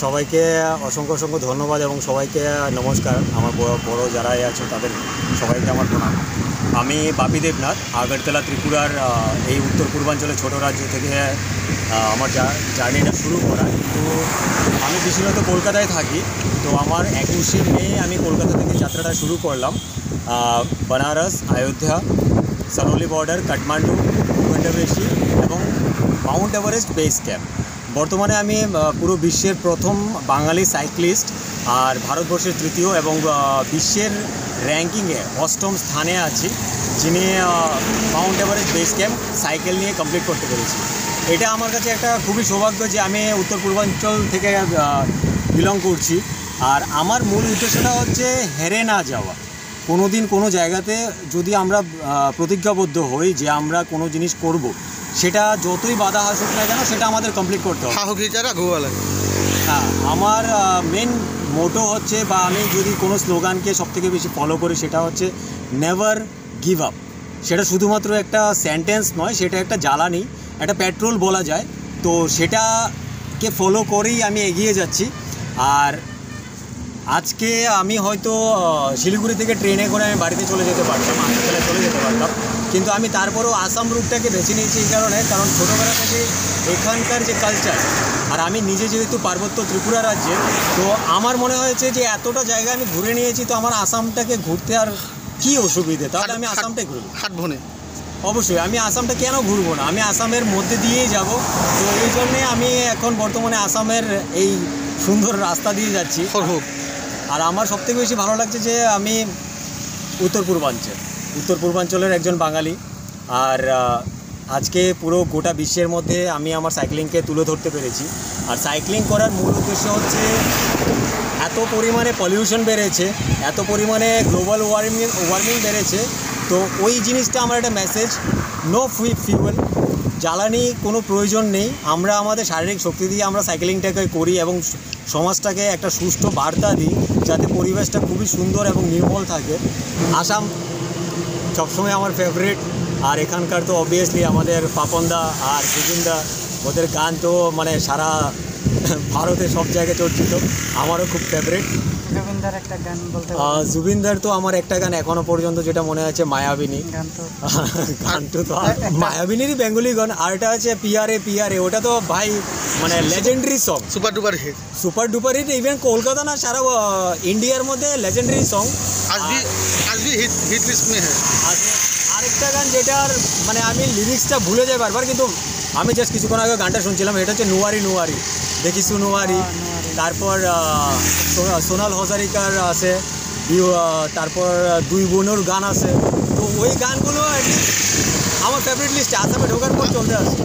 সবাইকে অসংখ্য অসংখ্য ধন্যবাদ এবং সবাইকে নমস্কার। আমার বড় যারাই আছে তাদের সবাইকে আমার প্রণাম। আমি বাপি দেবনাথ, আগরতলা ত্রিপুরার এই উত্তর পূর্বাঞ্চলের ছোটো রাজ্য থেকে আমার জার্নিটা শুরু করা। তো আমি বিশেষত কলকাতায় থাকি। তো আমার 21শে মে আমি কলকাতা থেকে যাত্রাটা শুরু করলাম। बनारस, अयोध्या, सरोली बॉर्डर, काठमांडू, भूखंडवेशी এবং माउंट एवरेस्ट बेस कैम्प। বর্তমানে আমি পুরো বিশ্বের প্রথম বাঙালি সাইক্লিস্ট আর ভারতবর্ষের তৃতীয় এবং বিশ্বের র্যাঙ্কিংয়ে 8ম স্থানে আছি, যিনি Mount Everest base camp cycle নিয়ে কমপ্লিট করতে পেরেছি। এটা আমার কাছে একটা খুবই সৌভাগ্য যে আমি উত্তর পূর্বাঞ্চল থেকে বিলং করছি। আর আমার মূল উদ্দেশ্যটা হচ্ছে হেরে না যাওয়া। কোনো দিন কোনো জায়গাতে যদি আমরা প্রতিজ্ঞাবদ্ধ হই যে আমরা কোনো জিনিস করব, সেটা যতই বাধা আসুক না কেন সেটা আমাদের কমপ্লিট করতে হবে। হ্যাঁ, আমার মেন মোটো হচ্ছে, বা আমি যদি কোনো স্লোগানকে সবথেকে বেশি ফলো করি, সেটা হচ্ছে নেভার গিভ আপ। সেটা শুধুমাত্র একটা সেন্টেন্স নয়, সেটা একটা জ্বালানি, একটা পেট্রোল বলা যায়। তো সেটাকে ফলো করেই আমি এগিয়ে যাচ্ছি। আর আজকে আমি হয়তো শিলিগুড়ি থেকে ট্রেনে করে আমি বাড়িতে চলে যেতে পারতাম, আগরতলায় চলে যেতে পারতাম, কিন্তু আমি তারপরেও আসাম রুটটাকে বেছে নিয়েছি এই কারণ ছোটোবেলা থেকে এখানকার যে কালচার, আর আমি নিজে যেহেতু পার্বত্য ত্রিপুরা রাজ্যে, তো আমার মনে হয়েছে যে এতটা জায়গা আমি ঘুরে নিয়েছি, তো আমার আসামটাকে ঘুরতে আর কী অসুবিধে, তাহলে আমি আসামটাই ঘুরবো। অবশ্যই আমি আসামটা কেন ঘুরবো না, আমি আসামের মধ্যে দিয়েই যাব। তো এই জন্যে আমি এখন বর্তমানে আসামের এই সুন্দর রাস্তা দিয়ে যাচ্ছি। আর আমার সবথেকে বেশি ভালো লাগছে যে আমি উত্তর পূর্বাঞ্চলের একজন বাঙালি। আর আজকে পুরো গোটা বিশ্বের মধ্যে আমি আমার সাইক্লিংকে তুলে ধরতে পেরেছি। আর সাইক্লিং করার মূল উদ্দেশ্য হচ্ছে, এত পরিমাণে পলিউশন বেড়েছে, এত পরিমাণে গ্লোবাল ওয়ার্মিং বেড়েছে। তো ওই জিনিসটা আমার একটা মেসেজ, নো ফিউয়েল, জ্বালানি কোনো প্রয়োজন নেই। আমরা আমাদের শারীরিক শক্তি দিয়ে আমরা সাইক্লিংটাকে করি এবং সমাজটাকে একটা সুষ্ঠু বার্তা দিই, যাতে পরিবেশটা খুবই সুন্দর এবং নির্মল থাকে। আসাম সবসময় আমার ফেভারিট। আর এখানকার তো অবভিয়াসলি আমাদের পাপনদা আর জুবিনদা, ওদের গান তো মানে সারা ভারতে সব জায়গায় চর্চিত, আমারও খুব ফেভারিট। জুবিনদার তো আমার একটা গান এখনো পর্যন্ত যেটা মনে আছে, মায়াবিনী গানটা তো মায়াবিনীরই বেঙ্গলি গান। আর এটা আছে পিয়ারে পিয়ারে, ওটা তো ভাই মানে legendary song, super duper hit. Even Kolkata না, সারা ইন্ডিয়ার মধ্যে লেজেন্ডারি সং। আরেকটা গান যেটার মানে আমি লিরিক্সটা ভুলে যাই বারবার, কিন্তু আমি জাস্ট কিছুক্ষণ আগে গানটা শুনছিলাম, এটা হচ্ছে নুয়ারি নুয়ারি, দেখিস নুয়ারি। তারপর সোনাল হাজারিকার আছে, তারপর দুই বোনের গান আছে। তো ওই গানগুলো আমার ফেভারিট লিস্টে আসামে ঢোকার পর চলতে আসে।